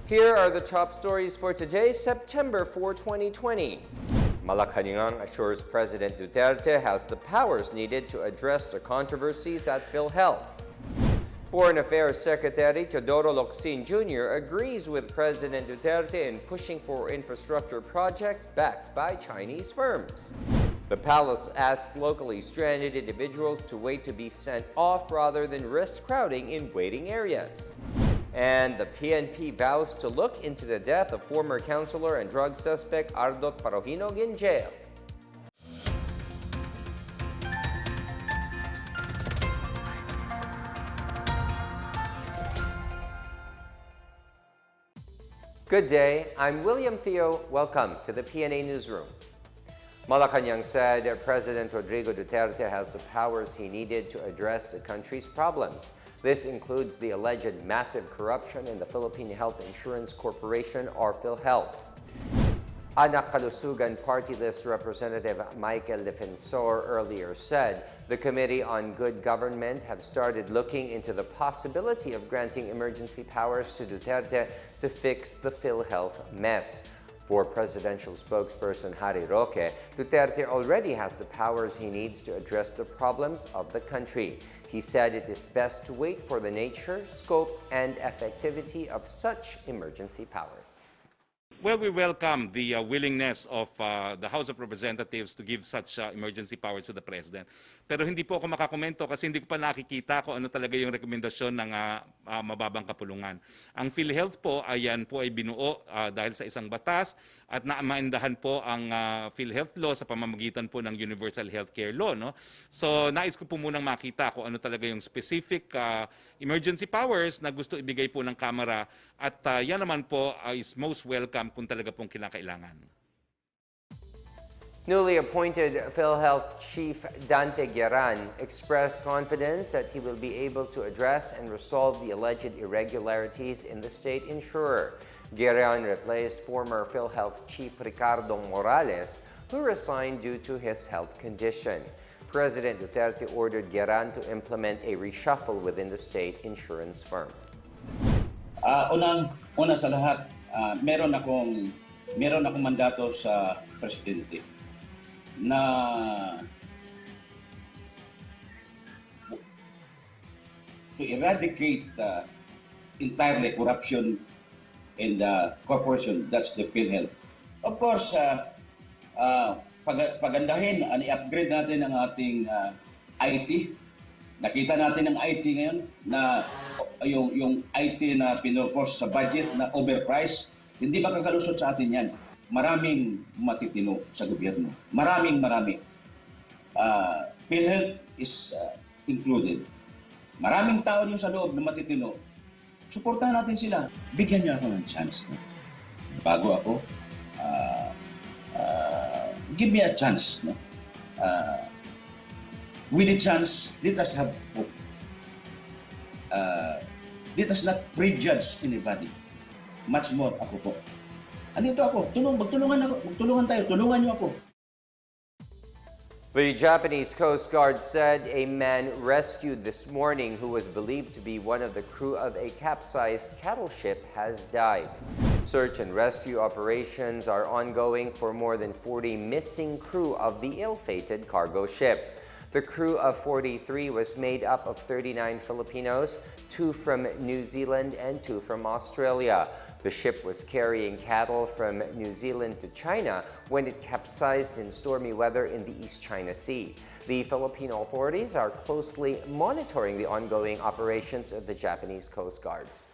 Here are the top stories for today, September 4, 2020. Malacañang assures President Duterte has the powers needed to address the controversies at Philhealth. Foreign Affairs Secretary Teodoro Locsin Jr. agrees with President Duterte in pushing for infrastructure projects backed by Chinese firms. The palace asked locally stranded individuals to wait to be sent off rather than risk crowding in waiting areas. And the PNP vows to look into the death of former councilor and drug suspect Ardot Parojinog in jail. Good day, I'm William Theo. Welcome to the PNA Newsroom. Malacañang said President Rodrigo Duterte has the powers he needed to address the country's problems. This includes the alleged massive corruption in the Philippine Health Insurance Corporation, or Philhealth. Anak Kalusugan Party List Representative Michael Defensor earlier said the Committee on Good Government have started looking into the possibility of granting emergency powers to Duterte to fix the Philhealth mess. For presidential spokesperson Harry Roque, Duterte already has the powers he needs to address the problems of the country. He said it is best to wait for the nature, scope, and effectivity of such emergency powers. Well, we welcome the willingness of the House of Representatives to give such emergency powers to the President. Pero hindi po ako makakomento kasi hindi ko pa nakikita kung ano talaga yung rekomendasyon ng mababang kapulungan. Ang PhilHealth po, ayan po ay binuo dahil sa isang batas at naamaindahan po ang PhilHealth Law sa pamamagitan po ng Universal Healthcare Law. No? So nais ko po munang makita kung ano talaga yung specific emergency powers na gusto ibigay po ng Kamara at yan naman po is most welcome kung talaga pong kinakailangan. Newly appointed PhilHealth Chief Dante Gueran expressed confidence that he will be able to address and resolve the alleged irregularities in the state insurer. Gueran replaced former PhilHealth Chief Ricardo Morales, who resigned due to his health condition. President Duterte ordered Gueran to implement a reshuffle within the state insurance firm. Una sa lahat, meron akong mandato sa presidente na to eradicate entirely corruption in the corporation, that's the PhilHealth. Of course, pagandahin, i-upgrade natin ang ating IT. Nakita natin ang IT ngayon na yung IT na pinurpose sa budget na overpriced, hindi makakalusot sa atin yan. Maraming matitino sa gobyerno. Maraming. PhilHealth is included. Maraming tao yung sa loob na matitino. Suportahan natin sila. Bigyan niyo ako ng chance. No? Bago ako, give me a chance. No? With a chance, let us have hope. Let us not prejudge anybody. Much more ako po. Andito ako, magtulungan tayo, tulungan niyo ako. The Japanese Coast Guard said a man rescued this morning who was believed to be one of the crew of a capsized cattle ship has died. Search and rescue operations are ongoing for more than 40 missing crew of the ill-fated cargo ship. The crew of 43 was made up of 39 Filipinos, 2 from New Zealand and 2 from Australia. The ship was carrying cattle from New Zealand to China when it capsized in stormy weather in the East China Sea. The Filipino authorities are closely monitoring the ongoing operations of the Japanese Coast Guards.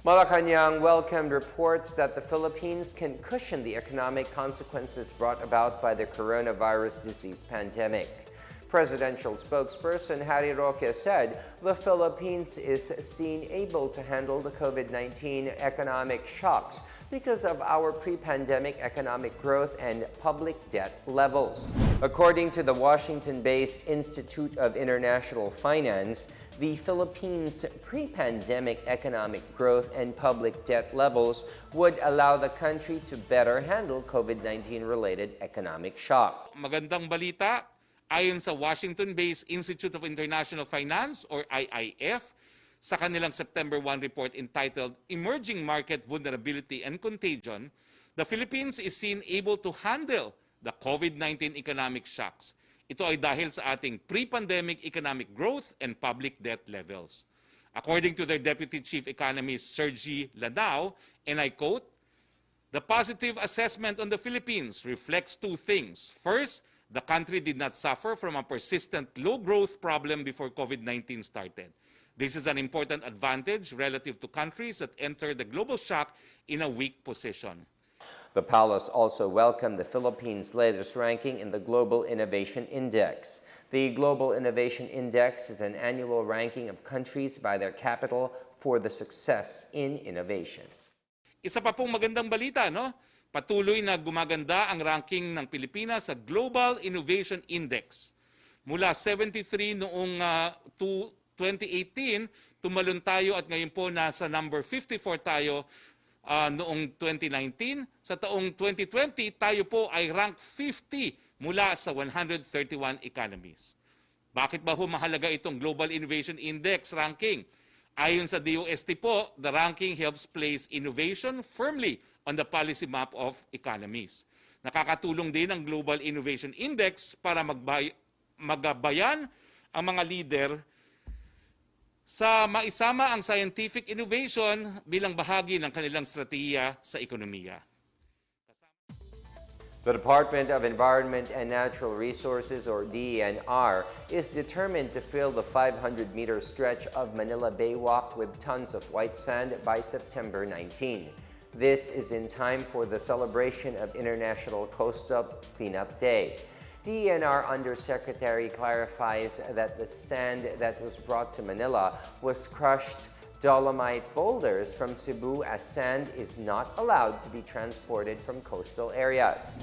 Malacañang welcomed reports that the Philippines can cushion the economic consequences brought about by the coronavirus disease pandemic. Presidential spokesperson Harry Roque said the Philippines is seen able to handle the COVID-19 economic shocks because of our pre-pandemic economic growth and public debt levels. According to the Washington-based Institute of International Finance, the Philippines' pre-pandemic economic growth and public debt levels would allow the country to better handle COVID-19 related economic shock. Magandang balita, ayon sa Washington-based Institute of International Finance or IIF, sa kanilang September 1 report entitled Emerging Market Vulnerability and Contagion, the Philippines is seen able to handle the COVID-19 economic shocks. Ito ay dahil sa ating pre-pandemic economic growth and public debt levels. According to their Deputy Chief Economist Sergi Ladao, and I quote, "The positive assessment on the Philippines reflects two things. First, the country did not suffer from a persistent low growth problem before COVID-19 started. This is an important advantage relative to countries that entered the global shock in a weak position." The palace also welcomed the Philippines' latest ranking in the Global Innovation Index. The Global Innovation Index is an annual ranking of countries by their capital for the success in innovation. Isa pa pong magandang balita, no? Patuloy na gumaganda ang ranking ng Pilipinas sa Global Innovation Index. Mula 73 noong 2018, tumalon tayo at ngayon po nasa number 54 tayo noong 2019. Sa taong 2020, tayo po ay rank 50 mula sa 131 economies. Bakit ba mahalaga itong Global Innovation Index ranking? Ayon sa DOST po, the ranking helps place innovation firmly on the policy map of economies. Nakakatulong din ang Global Innovation Index para magabayan ang mga leader sa maisama ang scientific innovation bilang bahagi ng kanilang strategiya sa ekonomiya. The Department of Environment and Natural Resources, or DENR, is determined to fill the 500-meter stretch of Manila Bay Walk with tons of white sand by September 19. This is in time for the celebration of International Coastal Cleanup Day. DENR Undersecretary clarifies that the sand that was brought to Manila was crushed dolomite boulders from Cebu, as sand is not allowed to be transported from coastal areas.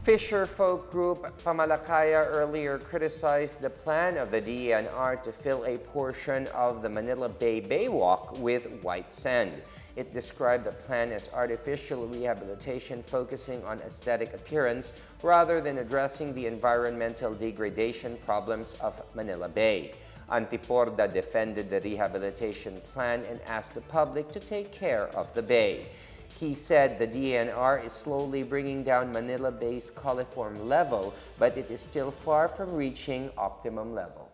Fisher folk group Pamalakaya earlier criticized the plan of the DENR to fill a portion of the Manila Bay Baywalk with white sand. It described the plan as artificial rehabilitation focusing on aesthetic appearance rather than addressing the environmental degradation problems of Manila Bay. Antiporda defended the rehabilitation plan and asked the public to take care of the bay. He said the DENR is slowly bringing down Manila Bay's coliform level, but it is still far from reaching optimum level.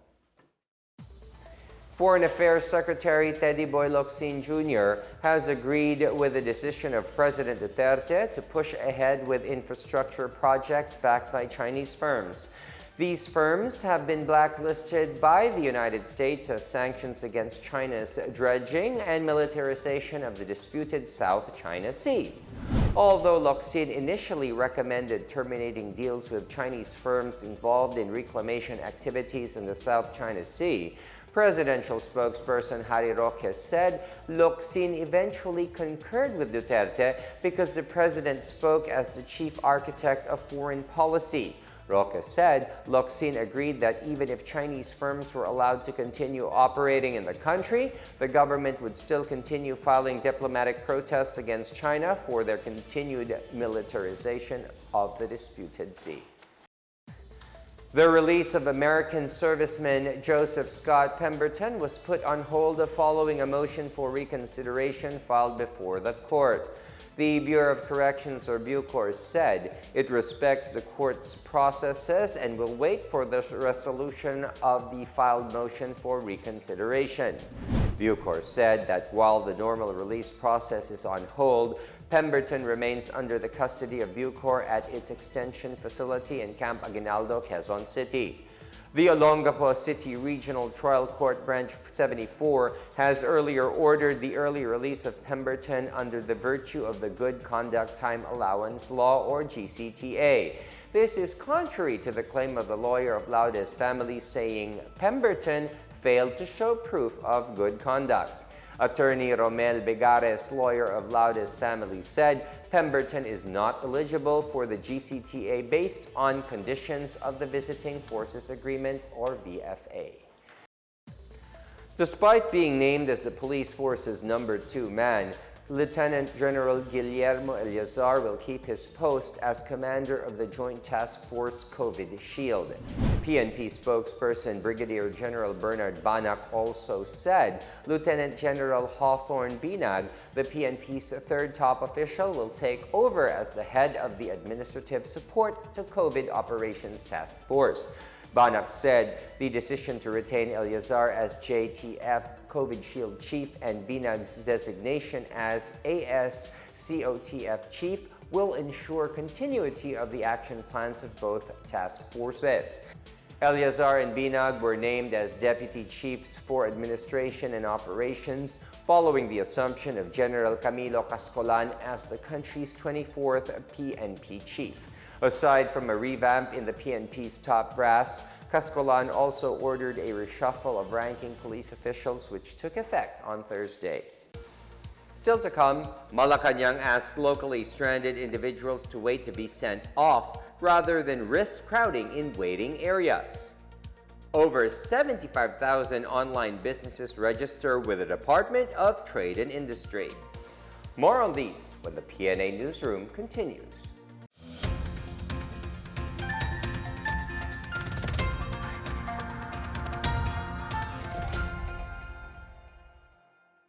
Foreign Affairs Secretary Teddy Boy Locsin Jr. has agreed with the decision of President Duterte to push ahead with infrastructure projects backed by Chinese firms. These firms have been blacklisted by the United States as sanctions against China's dredging and militarization of the disputed South China Sea. Although Locsin initially recommended terminating deals with Chinese firms involved in reclamation activities in the South China Sea, presidential spokesperson Harry Roque said Locsin eventually concurred with Duterte because the president spoke as the chief architect of foreign policy. Roque said Locsin agreed that even if Chinese firms were allowed to continue operating in the country, the government would still continue filing diplomatic protests against China for their continued militarization of the disputed sea. The release of American serviceman Joseph Scott Pemberton was put on hold following a motion for reconsideration filed before the court. The Bureau of Corrections, or Bucor, said it respects the court's processes and will wait for the resolution of the filed motion for reconsideration. Bucor said that while the normal release process is on hold, Pemberton remains under the custody of Bucor at its extension facility in Camp Aguinaldo, Quezon City. The Olongapo City Regional Trial Court Branch 74 has earlier ordered the early release of Pemberton under the virtue of the Good Conduct Time Allowance Law, or GCTA. This is contrary to the claim of the lawyer of Laude's family, saying Pemberton failed to show proof of good conduct. Attorney Romel Begares, lawyer of Laude's family, said Pemberton is not eligible for the GCTA based on conditions of the Visiting Forces Agreement, or VFA. Despite being named as the police force's #2 man, Lieutenant General Guillermo Eleazar will keep his post as commander of the Joint Task Force COVID Shield. PNP spokesperson Brigadier General Bernard Banac also said Lieutenant General Hawthorne Binag, the PNP's third top official, will take over as the head of the Administrative Support to COVID Operations Task Force. Banac said the decision to retain Eleazar as JTF COVID Shield Chief and Binag's designation as ASCOTF Chief will ensure continuity of the action plans of both task forces. Eleazar and Binag were named as Deputy Chiefs for Administration and Operations following the assumption of General Camilo Cascolan as the country's 24th PNP Chief. Aside from a revamp in the PNP's top brass, Cascolan also ordered a reshuffle of ranking police officials which took effect on Thursday. Still to come, Malacañang asked locally stranded individuals to wait to be sent off rather than risk crowding in waiting areas. Over 75,000 online businesses register with the Department of Trade and Industry. More on these when the PNA Newsroom continues.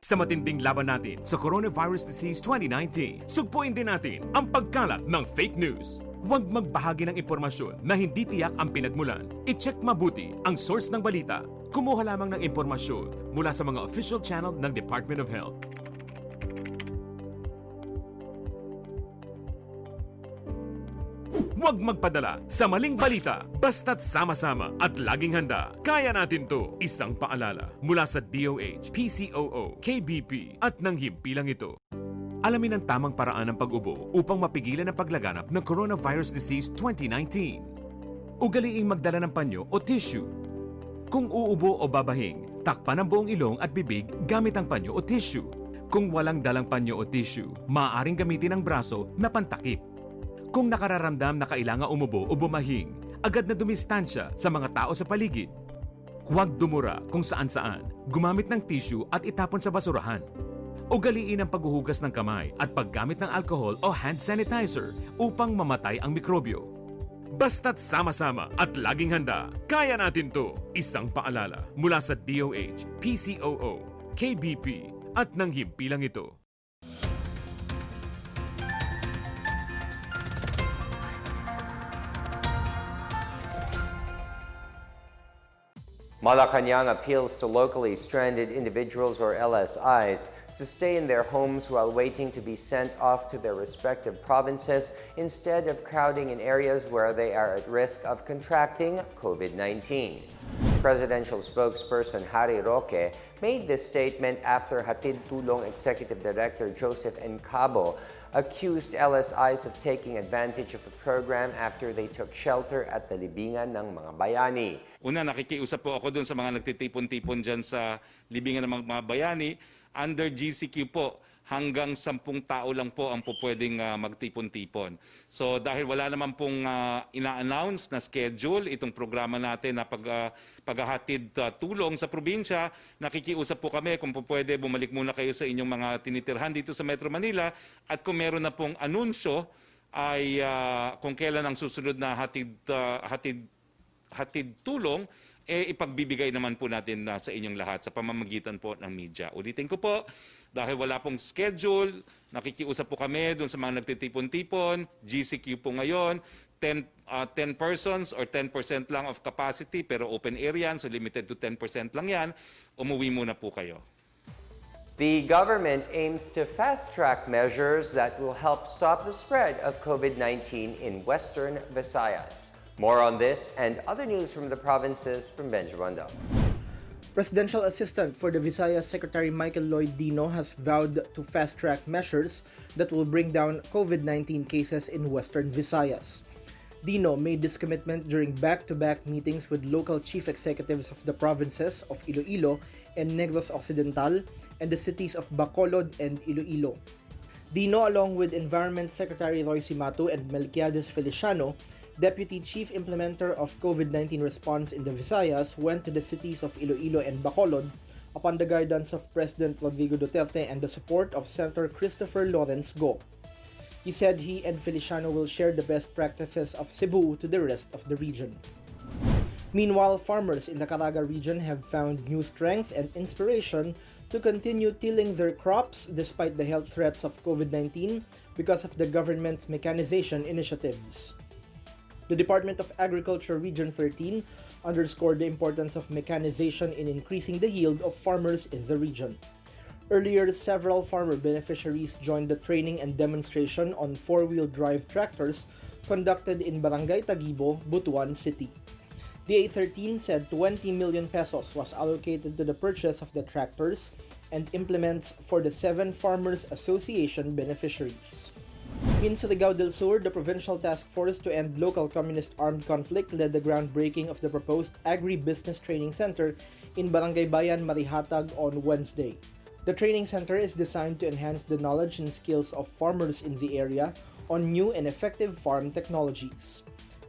Sa matinding laban natin sa Coronavirus Disease 2019, sugpuin din natin ang pagkalat ng fake news. Huwag magbahagi ng impormasyon na hindi tiyak ang pinagmulan. I-check mabuti ang source ng balita. Kumuha lamang ng impormasyon mula sa mga official channel ng Department of Health. Huwag magpadala sa maling balita, basta't sama-sama at laging handa. Kaya natin to. Isang paalala mula sa DOH, PCOO, KBP at ng himpilang ito. Alamin ang tamang paraan ng pag-ubo upang mapigilan ang paglaganap ng Coronavirus Disease 2019. Ugaliing magdala ng panyo o tissue. Kung uubo o babahing, takpan ang buong ilong at bibig gamit ang panyo o tissue. Kung walang dalang panyo o tissue, maaaring gamitin ang braso na pantakip. Kung nakararamdam na kailangan umubo o bumahing, agad na dumistansya sa mga tao sa paligid. Huwag dumura kung saan-saan, gumamit ng tissue at itapon sa basurahan. Ugaliin ang paghuhugas ng kamay at paggamit ng alcohol o hand sanitizer upang mamatay ang mikrobyo. Basta't sama-sama at laging handa, kaya natin to. Isang paalala mula sa DOH, PCOO, KBP at ng himpilang ito. Malacañang appeals to locally stranded individuals or LSIs to stay in their homes while waiting to be sent off to their respective provinces instead of crowding in areas where they are at risk of contracting COVID-19. Presidential spokesperson Harry Roque made this statement after Hatid Tulong Executive Director Joseph Encabo accused LSIs of taking advantage of the program after they took shelter at the libingan ng mga bayani. Una, nakikiusap po ako dun sa mga nagtitipon-tipon dyan sa libingan ng mga bayani. Under GCQ po, hanggang 10 tao lang po ang pwedeng magtipon-tipon. So dahil wala naman pong ina-announce na schedule itong programa natin na paghahatid tulong sa probinsya, nakikiusap po kami kung pwede bumalik muna kayo sa inyong mga tinitirhan dito sa Metro Manila at kung meron na pong anunsyo ay kung kailan ang susunod na hatid tulong, ipagbibigay naman po natin sa inyong lahat sa pamamagitan po ng media. Ulitin ko po, dahil wala pong schedule, nakikiusap po kami doon sa mga nagtitipon-tipon, GCQ po ngayon, 10 persons or 10% lang of capacity pero open area, so limited to 10% lang yan, umuwi muna po kayo. The government aims to fast-track measures that will help stop the spread of COVID-19 in Western Visayas. More on this and other news from the provinces from Benjamin. Presidential Assistant for the Visayas Secretary Michael Lloyd Dino has vowed to fast-track measures that will bring down COVID-19 cases in Western Visayas. Dino made this commitment during back-to-back meetings with local chief executives of the provinces of Iloilo and Negros Occidental and the cities of Bacolod and Iloilo. Dino, along with Environment Secretary Roy Cimatu and Melquiades Feliciano, Deputy Chief Implementer of COVID-19 Response in the Visayas, went to the cities of Iloilo and Bacolod upon the guidance of President Rodrigo Duterte and the support of Senator Christopher Lawrence Go. He said he and Feliciano will share the best practices of Cebu to the rest of the region. Meanwhile, farmers in the Caraga region have found new strength and inspiration to continue tilling their crops despite the health threats of COVID-19 because of the government's mechanization initiatives. The Department of Agriculture Region 13 underscored the importance of mechanization in increasing the yield of farmers in the region. Earlier, several farmer beneficiaries joined the training and demonstration on four-wheel drive tractors conducted in Barangay Tagibo, Butuan City. The A13 said 20 million pesos was allocated to the purchase of the tractors and implements for the 7 Farmers Association beneficiaries. In Surigao del Sur, the Provincial Task Force to End Local Communist Armed Conflict led the groundbreaking of the proposed Agri-Business Training Center in Barangay Bayan, Marihatag on Wednesday. The training center is designed to enhance the knowledge and skills of farmers in the area on new and effective farm technologies.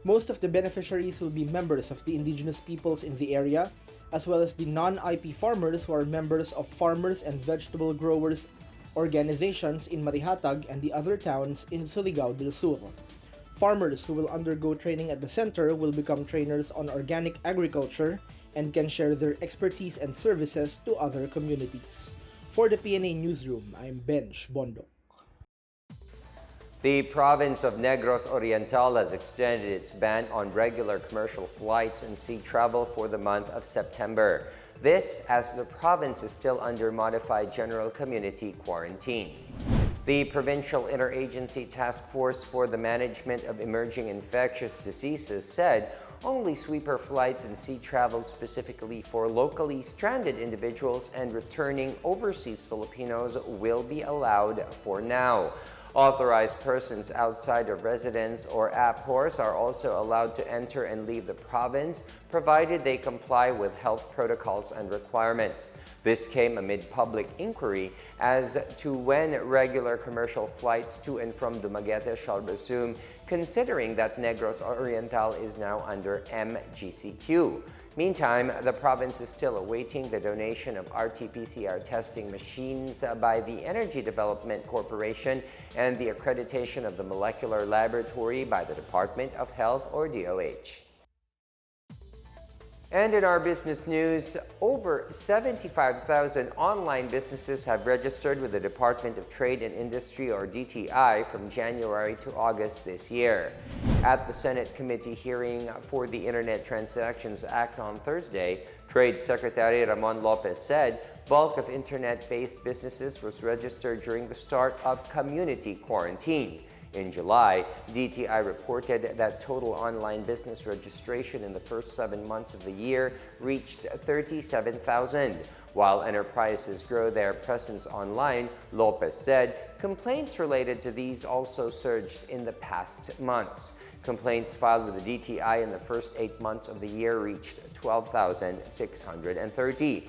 Most of the beneficiaries will be members of the indigenous peoples in the area, as well as the non-IP farmers who are members of farmers and vegetable growers organizations in Marihatag and the other towns in Surigao del Sur. Farmers who will undergo training at the center will become trainers on organic agriculture and can share their expertise and services to other communities. For the PNA Newsroom, I'm Benj Bondo. The province of Negros Oriental has extended its ban on regular commercial flights and sea travel for the month of September. This as the province is still under modified general community quarantine. The Provincial Interagency Task Force for the Management of Emerging Infectious Diseases said only sweeper flights and sea travel specifically for locally stranded individuals and returning overseas Filipinos will be allowed for now. Authorized persons outside of residence or APORs are also allowed to enter and leave the province, provided they comply with health protocols and requirements. This came amid public inquiry as to when regular commercial flights to and from Dumaguete shall resume, considering that Negros Oriental is now under MGCQ. Meantime, the province is still awaiting the donation of RT-PCR testing machines by the Energy Development Corporation and the accreditation of the molecular laboratory by the Department of Health or DOH. And in our business news, over 75,000 online businesses have registered with the Department of Trade and Industry or DTI from January to August this year. At the Senate committee hearing for the Internet Transactions Act on Thursday, Trade Secretary Ramon Lopez said bulk of internet-based businesses was registered during the start of community quarantine. In July, DTI reported that total online business registration in the first 7 months of the year reached 37,000. While enterprises grow their presence online, Lopez said complaints related to these also surged in the past months. Complaints filed with the DTI in the first 8 months of the year reached 12,630.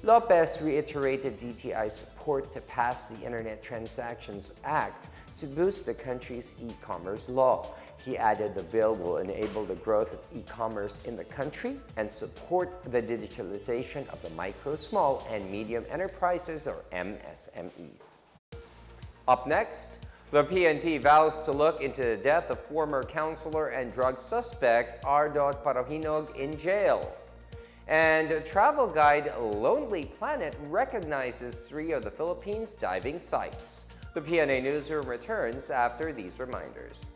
Lopez reiterated DTI's support to pass the Internet Transactions Act to boost the country's e-commerce law. He added the bill will enable the growth of e-commerce in the country and support the digitalization of the micro, small, and medium enterprises or MSMEs. Up next, the PNP vows to look into the death of former councilor and drug suspect Ardot Parojinog in jail. And travel guide Lonely Planet recognizes 3 of the Philippines' diving sites. The PNA Newsroom returns after these reminders.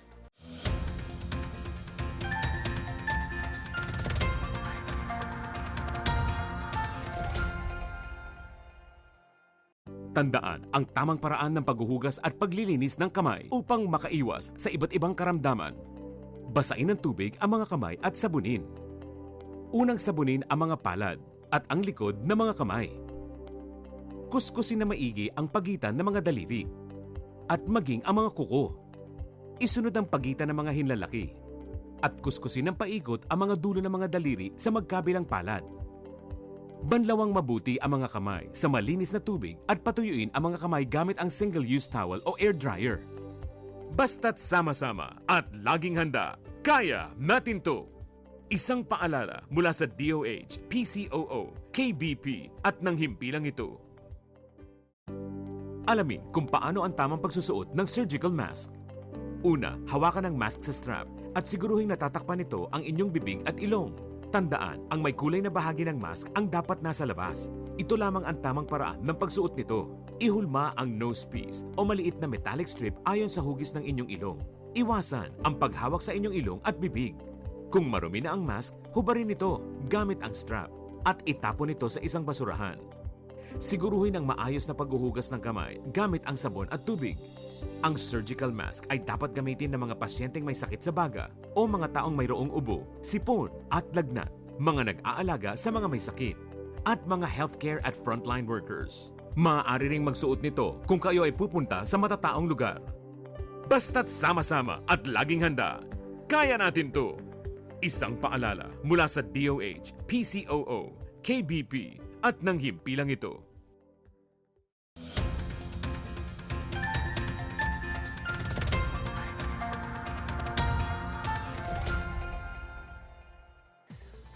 Tandaan ang tamang paraan ng paghuhugas at paglilinis ng kamay upang makaiwas sa iba't ibang karamdaman. Basain ng tubig ang mga kamay at sabunin. Unang sabunin ang mga palad at ang likod ng mga kamay. Kuskusin na maigi ang pagitan ng mga daliri at maging ang mga kuko. Isunod ang pagitan ng mga hinlalaki at kuskusin ng paikot ang mga dulo ng mga daliri sa magkabilang palad. Banlawang mabuti ang mga kamay sa malinis na tubig at patuyuin ang mga kamay gamit ang single-use towel o air dryer. Basta't sama-sama at laging handa, kaya natin to! Isang paalala mula sa DOH, PCOO, KBP at ng himpilang ito. Alamin kung paano ang tamang pagsusuot ng surgical mask. Una, hawakan ang mask sa strap at siguruhing natatakpan nito ang inyong bibig at ilong. Tandaan, ang may kulay na bahagi ng mask ang dapat nasa labas. Ito lamang ang tamang paraan ng pagsuot nito. Ihulma ang nose piece o maliit na metallic strip ayon sa hugis ng inyong ilong. Iwasan ang paghawak sa inyong ilong at bibig. Kung marumi na ang mask, hubarin ito gamit ang strap at itapon ito sa isang basurahan. Siguruhin ang maayos na paghuhugas ng kamay gamit ang sabon at tubig. Ang surgical mask ay dapat gamitin ng mga pasyenteng may sakit sa baga o mga taong mayroong ubo, sipon at lagnat, mga nag-aalaga sa mga may sakit, at mga healthcare at frontline workers. Maaari ring magsuot nito kung kayo ay pupunta sa matataong lugar. Basta't sama-sama at laging handa, kaya natin to! Isang paalala mula sa DOH, PCOO, KBP at ng himpilang ito.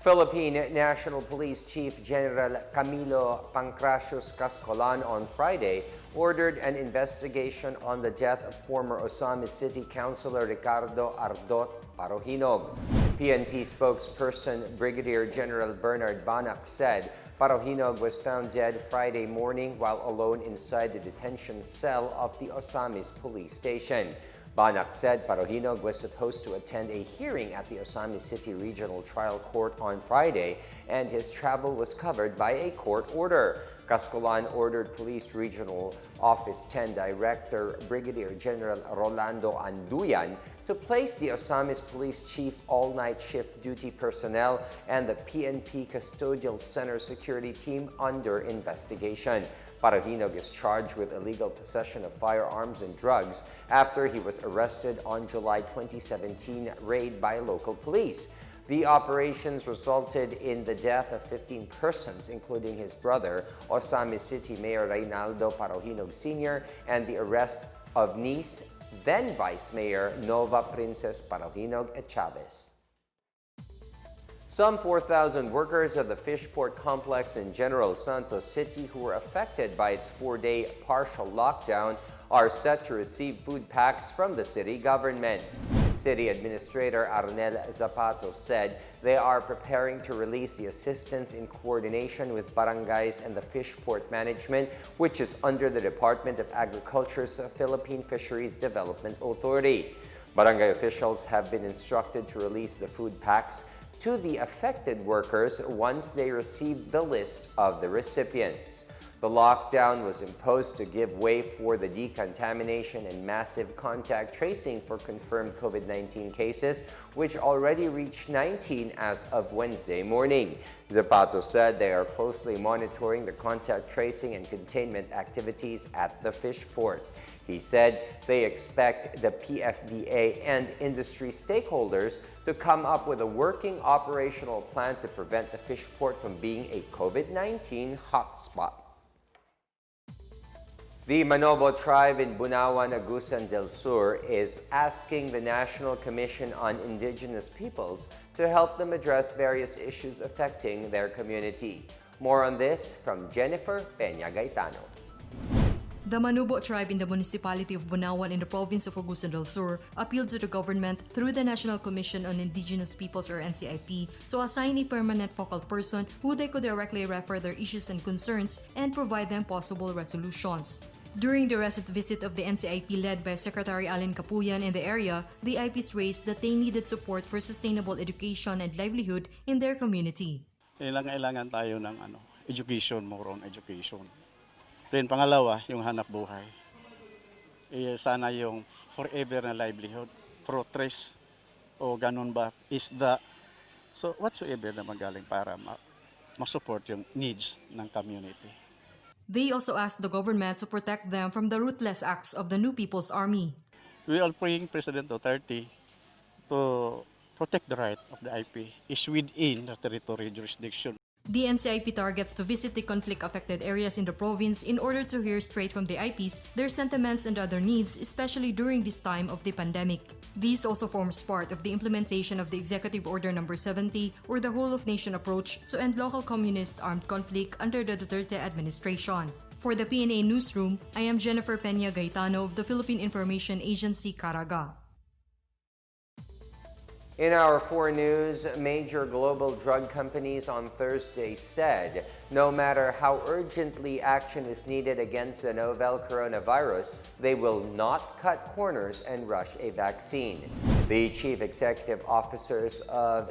Philippine National Police Chief General Camilo Pancracios Cascolan on Friday ordered an investigation on the death of former Osamis City Councilor Ricardo Ardot Parojinog. PNP spokesperson Brigadier General Bernard Banac said Parojinog was found dead Friday morning while alone inside the detention cell of the Osamis police station. Banac said Parojinog was supposed to attend a hearing at the Osamis City Regional Trial Court on Friday, and his travel was covered by a court order. Cascolan ordered Police Regional Office 10 Director Brigadier General Rolando Anduyan to place the Osamis Police Chief all-night shift duty personnel and the PNP Custodial Center security team under investigation. Parojinog is charged with illegal possession of firearms and drugs after he was arrested on July 2017 raid by local police. The operations resulted in the death of 15 persons, including his brother, Osamis City Mayor Reynaldo Parojinog Sr., and the arrest of niece, then Vice Mayor Nova Princess Parojinog Chavez. Some 4,000 workers of the Fishport complex in General Santos City who were affected by its 4-day partial lockdown are set to receive food packs from the city government. City Administrator Arnel Zapatos said they are preparing to release the assistance in coordination with barangays and the Fishport Management, which is under the Department of Agriculture's Philippine Fisheries Development Authority. Barangay officials have been instructed to release the food packs to the affected workers once they receive the list of the recipients. The lockdown was imposed to give way for the decontamination and massive contact tracing for confirmed COVID-19 cases, which already reached 19 as of Wednesday morning. Zapato said they are closely monitoring the contact tracing and containment activities at the Fishport. He said they expect the PFDA and industry stakeholders to come up with a working operational plan to prevent the Fishport from being a COVID-19 hotspot. The Manobo tribe in Bunawan, Agusan del Sur is asking the National Commission on Indigenous Peoples to help them address various issues affecting their community. More on this from Jennifer Peña Gaetano. The Manobo tribe in the municipality of Bunawan in the province of Agusan del Sur appealed to the government through the National Commission on Indigenous Peoples or NCIP to assign a permanent focal person who they could directly refer their issues and concerns and provide them possible resolutions. During the recent visit of the NCIP led by Secretary Allen Capuyan in the area, the IPs raised that they needed support for sustainable education and livelihood in their community. Kailangan tayo ng education, more on education. Then pangalawa, yung hanap buhay. Sana yung forever na livelihood, pro-trace o ganun ba, isda. So whatsoever na magaling para ma-support yung needs ng community. They also asked the government to protect them from the ruthless acts of the New People's Army. We are praying President Duterte to protect the right of the IP is within the territory jurisdiction. The NCIP targets to visit the conflict-affected areas in the province in order to hear straight from the IPs their sentiments and other needs, especially during this time of the pandemic. This also forms part of the implementation of the Executive Order No. 70, or the whole-of-nation approach to end local communist armed conflict under the Duterte administration. For the PNA Newsroom, I am Jennifer Peña Gaetano of the Philippine Information Agency, Caraga. In our 4 news, major global drug companies on Thursday said no matter how urgently action is needed against the novel coronavirus, they will not cut corners and rush a vaccine. The chief executive officers of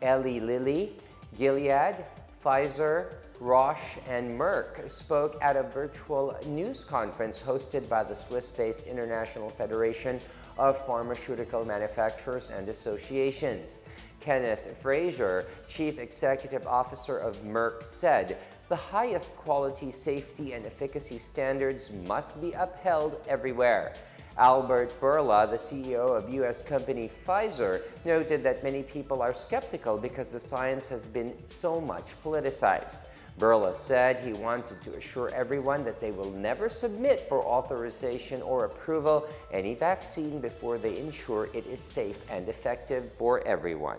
Eli Lilly, Gilead, Pfizer, Roche, and Merck spoke at a virtual news conference hosted by the Swiss-based International Federation of Pharmaceutical Manufacturers and Associations. Kenneth Frazier, Chief Executive Officer of Merck, said the highest quality, safety, and efficacy standards must be upheld everywhere. Albert Bourla, the CEO of U.S. company Pfizer, noted that many people are skeptical because the science has been so much politicized. Bourla said he wanted to assure everyone that they will never submit for authorization or approval any vaccine before they ensure it is safe and effective for everyone.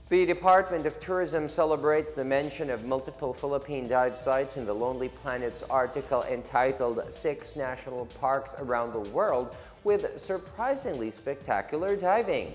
The Department of Tourism celebrates the mention of multiple Philippine dive sites in the Lonely Planet's article entitled 6 National Parks Around the World with Surprisingly Spectacular Diving.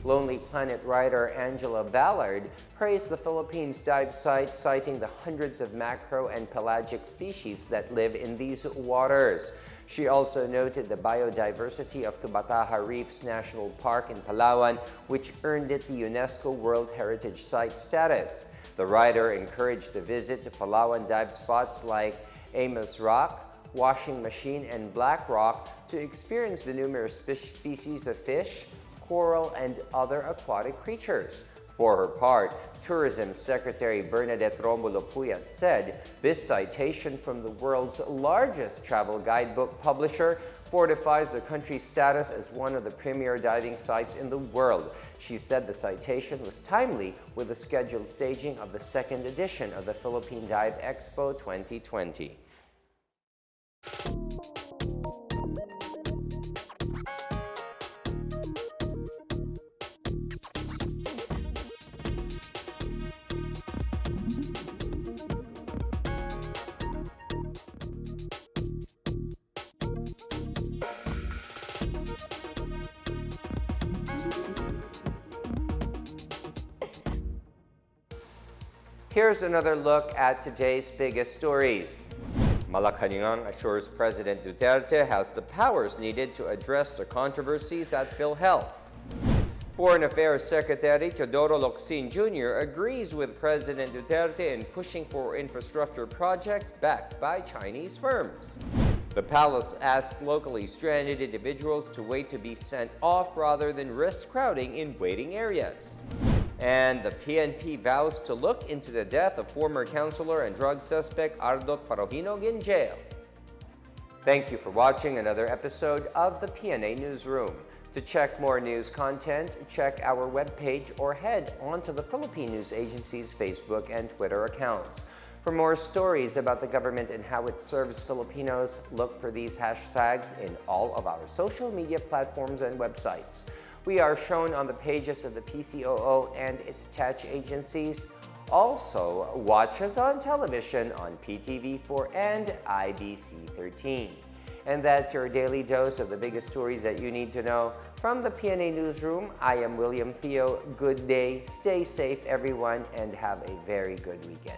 Lonely Planet writer Angela Ballard praised the Philippines' dive site, citing the hundreds of macro and pelagic species that live in these waters. She also noted the biodiversity of Tubataha Reefs National Park in Palawan, which earned it the UNESCO World Heritage Site status. The writer encouraged the visit to Palawan dive spots like Amos Rock, Washing Machine, and Black Rock to experience the numerous species of fish, coral, and other aquatic creatures. For her part, Tourism Secretary Bernadette Romulo Puyat said this citation from the world's largest travel guidebook publisher fortifies the country's status as one of the premier diving sites in the world. She said the citation was timely with the scheduled staging of the 2nd edition of the Philippine Dive Expo 2020. Here's another look at today's biggest stories. Malacañang assures President Duterte has the powers needed to address the controversies at Philhealth. Foreign Affairs Secretary Teodoro Locsin Jr. agrees with President Duterte in pushing for infrastructure projects backed by Chinese firms. The palace asked locally stranded individuals to wait to be sent off rather than risk crowding in waiting areas. And the PNP vows to look into the death of former councilor and drug suspect Ardot Parojinog in jail. Thank you for watching another episode of the PNA Newsroom. To check more news content, check our webpage or head onto the Philippine News Agency's Facebook and Twitter accounts. For more stories about the government and how it serves Filipinos, look for these hashtags in all of our social media platforms and websites. We are shown on the pages of the PCOO and its attached agencies. Also, watch us on television on PTV4 and IBC 13. And that's your daily dose of the biggest stories that you need to know. From the PNA Newsroom, I am William Theo. Good day, stay safe everyone, and have a very good weekend.